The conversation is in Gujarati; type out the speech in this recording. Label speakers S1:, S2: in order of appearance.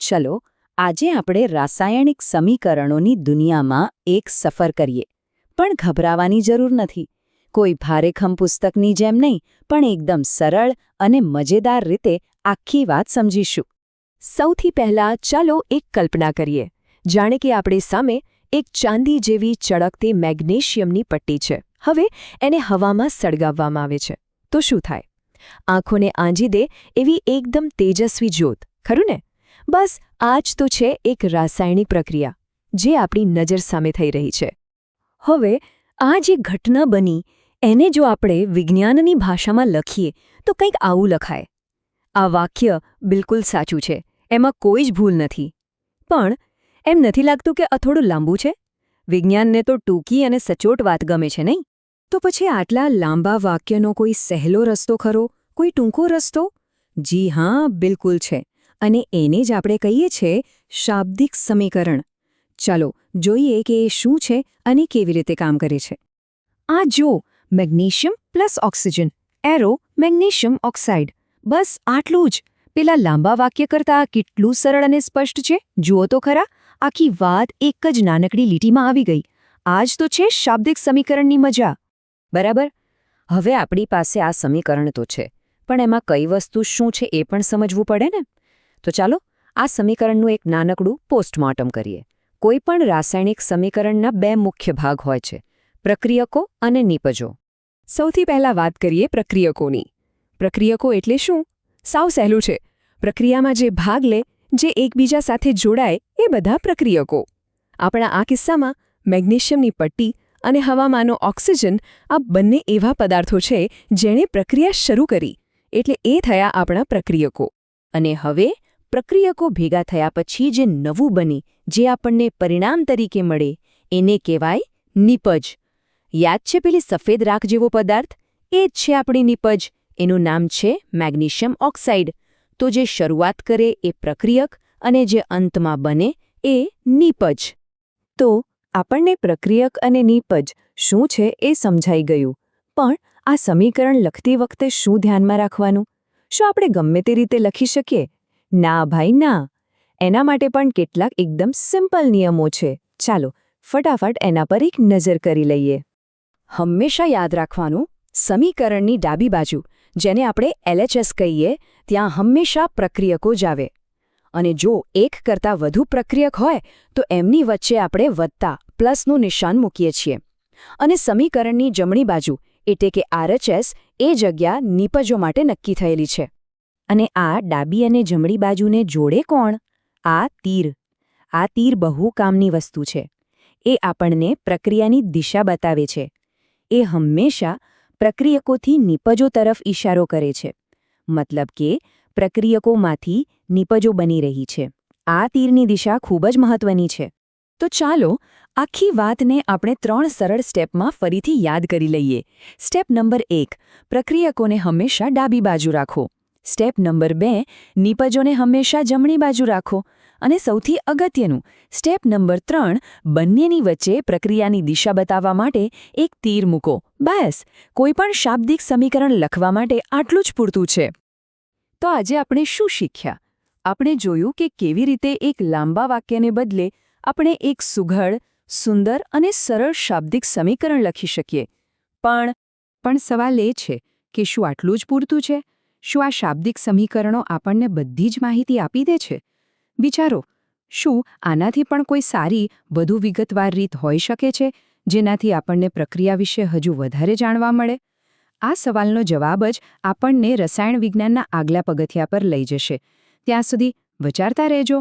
S1: ચલો આજે આપણે રાસાયણિક સમીકરણોની દુનિયામાં એક સફર કરીએ પણ ગભરાવાની જરૂર નથી. કોઈ ભારેખમ પુસ્તકની જેમ નહીં, પણ એકદમ સરળ અને મજેદાર રીતે આખી વાત સમજીશું.
S2: સૌથી પહેલા ચાલો એક કલ્પના કરીએ. જાણે કે આપણી સામે એક ચાંદી જેવી ચળકતી મેગ્નેશિયમની પટ્ટી છે. હવે એને હવામાં સળગાવવામાં આવે છે તો શું થાય? આંખોને આંજી દે એવી એકદમ તેજસ્વી જ્યોત, ખરું ને? બસ આ જ તો છે એક રાસાયણિક પ્રક્રિયા જે આપણી નજર સામે થઈ રહી છે.
S1: હવે આ જે ઘટના બની એને જો આપણે વિજ્ઞાનની ભાષામાં લખીએ તો કંઈક આવું લખાય. આ વાક્ય બિલકુલ સાચું છે, એમાં કોઈ જ ભૂલ નથી. પણ એમ નથી લાગતું કે આ થોડું લાંબુ છે? વિજ્ઞાનને તો ટૂંકી અને સચોટ વાત ગમે છે, નહીં? તો પછી આટલા લાંબા વાક્યનો કોઈ સહેલો રસ્તો ખરો? કોઈ ટૂંકો રસ્તો? જી હા, બિલકુલ છે. અને એને જ આપણે કહીએ છીએ શાબ્દિક સમીકરણ. ચાલો જોઈએ કે એ શું છે અને કેવી રીતે કામ કરે છે. આ જો, magnesium plus oxygen, arrow magnesium oxide. બસ આટલું જ. પેલા લાંબા વાક્ય કરતાં કેટલું સરળ અને સ્પષ્ટ છે, જુઓ તો ખરા. આખી વાત એક જ નાનકડી લીટીમાં આવી ગઈ. આ જ તો છે શાબ્દિક સમીકરણની મજા. બરાબર. હવે આપણી પાસે આ સમીકરણ તો છે, પણ એમાં કઈ વસ્તુ શું છે એ પણ સમજવું પડે ને. તો ચાલો આ સમીકરણનું એક નાનકડું પોસ્ટમોર્ટમ કરીએ. કોઈ પણ રાસાયણિક સમીકરણના બે મુખ્ય ભાગ હોય છે, પ્રક્રિયકો અને નિપજો.
S2: સૌથી પહેલા વાત કરીએ પ્રક્રિયકોની. પ્રક્રિયકો એટલે શું? સાવ સહેલું છે. પ્રક્રિયામાં જે ભાગ લે, જે એકબીજા સાથે જોડાય, એ બધા પ્રક્રિયકો. આપણા આ કિસ્સામાં મેગ્નેશિયમની પટ્ટી અને હવામાંનો ઓક્સિજન, આ બંને એવા પદાર્થો છે જેણે પ્રક્રિયા શરૂ કરી, એટલે એ થયા આપણા પ્રક્રિયકો.
S1: અને હવે પ્રક્રિયકો ભેગા થયા પછી જે નવું બની, જે આપણને પરિણામ તરીકે મળે, એને કહેવાય નિપજ. યાદ છે પેલી સફેદ રાખ જેવો પદાર્થ? એ જ છે આપણી નિપજ. એનું નામ છે મેગ્નેશિયમ ઓક્સાઇડ. તો જે શરૂઆત કરે એ પ્રક્રિયક અને જે અંતમાં બને એ નિપજ. તો આપણને પ્રક્રિયક અને નિપજ શું છે એ સમજાઈ ગયું. પણ આ સમીકરણ લખતી વખતે શું ધ્યાનમાં રાખવાનું? શું આપણે ગમે તે રીતે લખી શકીએ? ના ભાઈ ના. એના માટે પણ કેટલાક એકદમ સિમ્પલ નિયમો છે. ચાલો ફટાફટ એના પર એક નજર કરી લઈએ. હંમેશા યાદ રાખવાનું, સમીકરણની ડાબી બાજુ, જેને આપણે LHS કહીએ, ત્યાં હંમેશા પ્રક્રિયકો જ આવે. અને જો એક કરતાં વધુ પ્રક્રિયક હોય તો એમની વચ્ચે આપણે વત્તા પ્લસનું નિશાન મૂકીએ છીએ. અને સમીકરણની જમણી બાજુ એટલે કે RHS એ જગ્યા નિપજો માટે નક્કી થયેલી છે. અને આ ડાબી અને જમણી બાજુને જોડે કોણ? આ તીર. આ તીર બહુ કામની વસ્તુ છે. એ આપણને પ્રક્રિયાની દિશા બતાવે છે. એ હંમેશા પ્રક્રિયકોથી નિપજો તરફ ઇશારો કરે છે. મતલબ કે પ્રક્રિયકોમાંથી નિપજો બની રહી છે. આ તીરની દિશા ખૂબ જ મહત્વની છે. તો ચાલો આખી વાતને આપણે 3 સરળ સ્ટેપમાં ફરીથી યાદ કરી લઈએ. સ્ટેપ નંબર 1, પ્રક્રિયકોને હંમેશા ડાબી બાજુ રાખો. સ્ટેપ નંબર 2, નિપજોને હંમેશા જમણી બાજુ રાખો. અને સૌથી અગત્યનું, સ્ટેપ નંબર 3, બંનેની વચ્ચે પ્રક્રિયાની દિશા બતાવવા માટે એક તીર મૂકો. બસ, કોઈપણ શાબ્દિક સમીકરણ લખવા માટે આટલું જ પૂરતું છે. તો આજે આપણે શું શીખ્યા? આપણે જોયું કે કેવી રીતે એક લાંબા વાક્યને બદલે આપણે એક સુઘડ, સુંદર અને સરળ શાબ્દિક સમીકરણ લખી શકીએ. પણ સવાલ એ છે કે શું આટલું જ પૂરતું છે? શું આ શાબ્દિક સમીકરણો આપણને બધી જ માહિતી આપી દે છે? વિચારો, શું આનાથી પણ કોઈ સારી, વધુ વિગતવાર રીત હોઈ શકે છે જેનાથી આપણને પ્રક્રિયા વિશે હજુ વધારે જાણવા મળે? આ સવાલનો જવાબ જ આપણને રસાયણ વિજ્ઞાનના આગલા પગથિયા પર લઈ જશે. ત્યાં સુધી વિચારતા રહેજો.